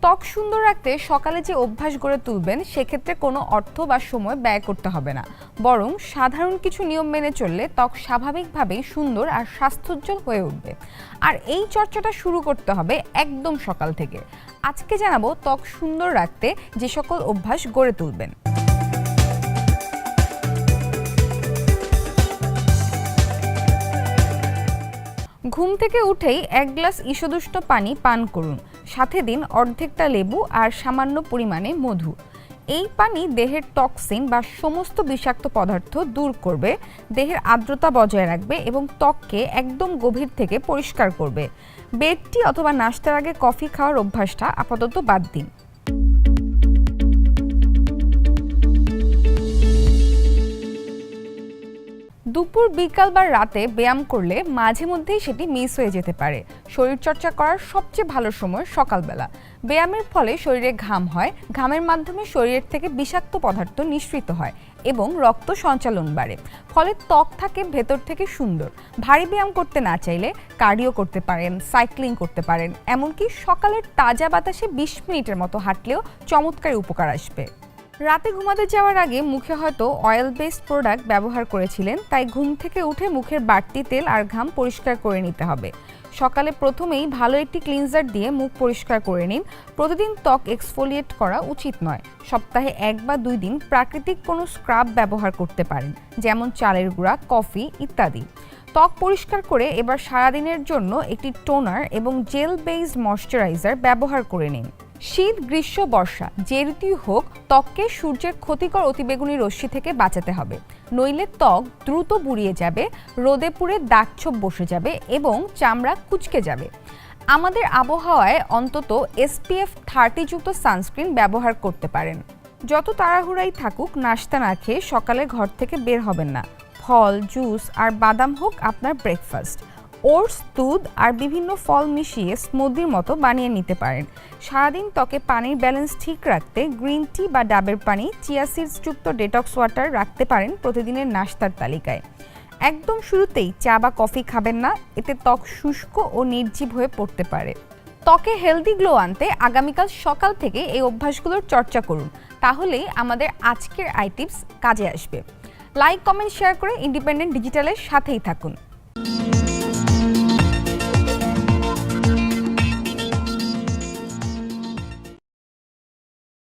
ত্বক সুন্দর রাখতে সকালে যে অভ্যাস গড়ে তুলবেন সেক্ষেত্রে কোনো অর্থ বা সময় ব্যয় করতে হবে না, বরং সাধারণ কিছু নিয়ম মেনে চললে ত্বক স্বাভাবিকভাবেই সুন্দর আর স্বাস্থ্যোজ্জ্বল হয়ে উঠবে। আর এই চর্চাটা শুরু করতে হবে একদম সকাল থেকে। আজকে জানাবো ত্বক সুন্দর রাখতে যে সকল অভ্যাস গড়ে তুলবেন। ঘুম থেকে উঠেই 1 গ্লাস ঈষদুষ্ণ পানি পান করুন, সাথে দিন অর্ধেকটা লেবু আর সামান্য পরিমাণে মধু। এই পানি দেহের টক্সিন বা সমস্ত বিষাক্ত পদার্থ দূর করবে, দেহের আর্দ্রতা বজায় রাখবে এবং ত্বককে একদম গভীর থেকে পরিষ্কার করবে। বেড টি অথবা নাস্তার আগে কফি খাওয়ার অভ্যাসটা আপাতত বাদ দিন। দুপুর, বিকাল বা রাতে ব্যায়াম করলে মাঝে মধ্যেই সেটি মিস হয়ে যেতে পারে। শরীরচর্চা করার সবচেয়ে ভালো সময় সকালবেলা। ব্যায়ামের ফলে শরীরে ঘাম হয়, ঘামের মাধ্যমে শরীরের থেকে বিষাক্ত পদার্থ নিঃসৃত হয় এবং রক্ত সঞ্চালন বাড়ে, ফলে ত্বক থাকে ভেতর থেকে সুন্দর। ভারী ব্যায়াম করতে না চাইলে কার্ডিও করতে পারেন, সাইক্লিং করতে পারেন, এমনকি সকালের তাজা বাতাসে 20 মিনিটের মতো হাঁটলেও চমৎকার উপকার আসবে। রাতে ঘুমাতে যাওয়ার আগে মুখে হয়তো অয়েল বেসড প্রোডাক্ট ব্যবহার করেছিলেন, তাই ঘুম থেকে উঠে মুখের বাড়তি তেল আর ঘাম পরিষ্কার করে নিতে হবে। সকালে প্রথমেই ভালো একটি ক্লিনজার দিয়ে মুখ পরিষ্কার করে নিন। প্রতিদিন ত্বক এক্সফোলিয়েট করা উচিত নয়। সপ্তাহে 1 বা 2 দিন প্রাকৃতিক কোনো স্ক্রাব ব্যবহার করতে পারেন, যেমন চালের গুঁড়া, কফি ইত্যাদি। ত্বক পরিষ্কার করে এবার সারাদিনের জন্য একটি টোনার এবং জেল বেসড ময়শ্চারাইজার ব্যবহার করে নিন। শীত, গ্রীষ্ম, বর্ষা যে ঋতুই হোক, ত্বককে সূর্যের ক্ষতিকর অতিবেগুনি রশ্মি থেকে বাঁচাতে হবে, নইলে ত্বক দ্রুত বুড়িয়ে যাবে, রোদে পুড়ে দাগছোপ বসে যাবে এবং চামড়া কুঁচকে যাবে। আমাদের আবহাওয়ায় অন্তত SPF 30 যুক্ত সানস্ক্রিন ব্যবহার করতে পারেন। যত তাড়াহুড়াই থাকুক, নাস্তা না খেয়ে সকালে ঘর থেকে বের হবেন না। ফল, জুস আর বাদাম হোক আপনার ব্রেকফাস্ট। ওটস, দুধ আর বিভিন্ন ফল মিশিয়ে স্মুদির মতো বানিয়ে নিতে পারেন। সারাদিন ত্বকে পানির ব্যালেন্স ঠিক রাখতে গ্রিন টি বা ডাবের পানি, চিয়া সিডস যুক্ত ডেটক্স ওয়াটার রাখতে পারেন প্রতিদিনের নাস্তার তালিকায়। একদম শুরুতেই চা বা কফি খাবেন না, এতে ত্বক শুষ্ক ও নির্জীব হয়ে পড়তে পারে। ত্বকে হেলদি গ্লো আনতে আগামীকাল সকাল থেকে এই অভ্যাসগুলোর চর্চা করুন, তাহলেই আমাদের আজকের টিপস কাজে আসবে। লাইক, কমেন্ট, শেয়ার করে ইন্ডিপেন্ডেন্ট ডিজিটালের সাথেই থাকুন।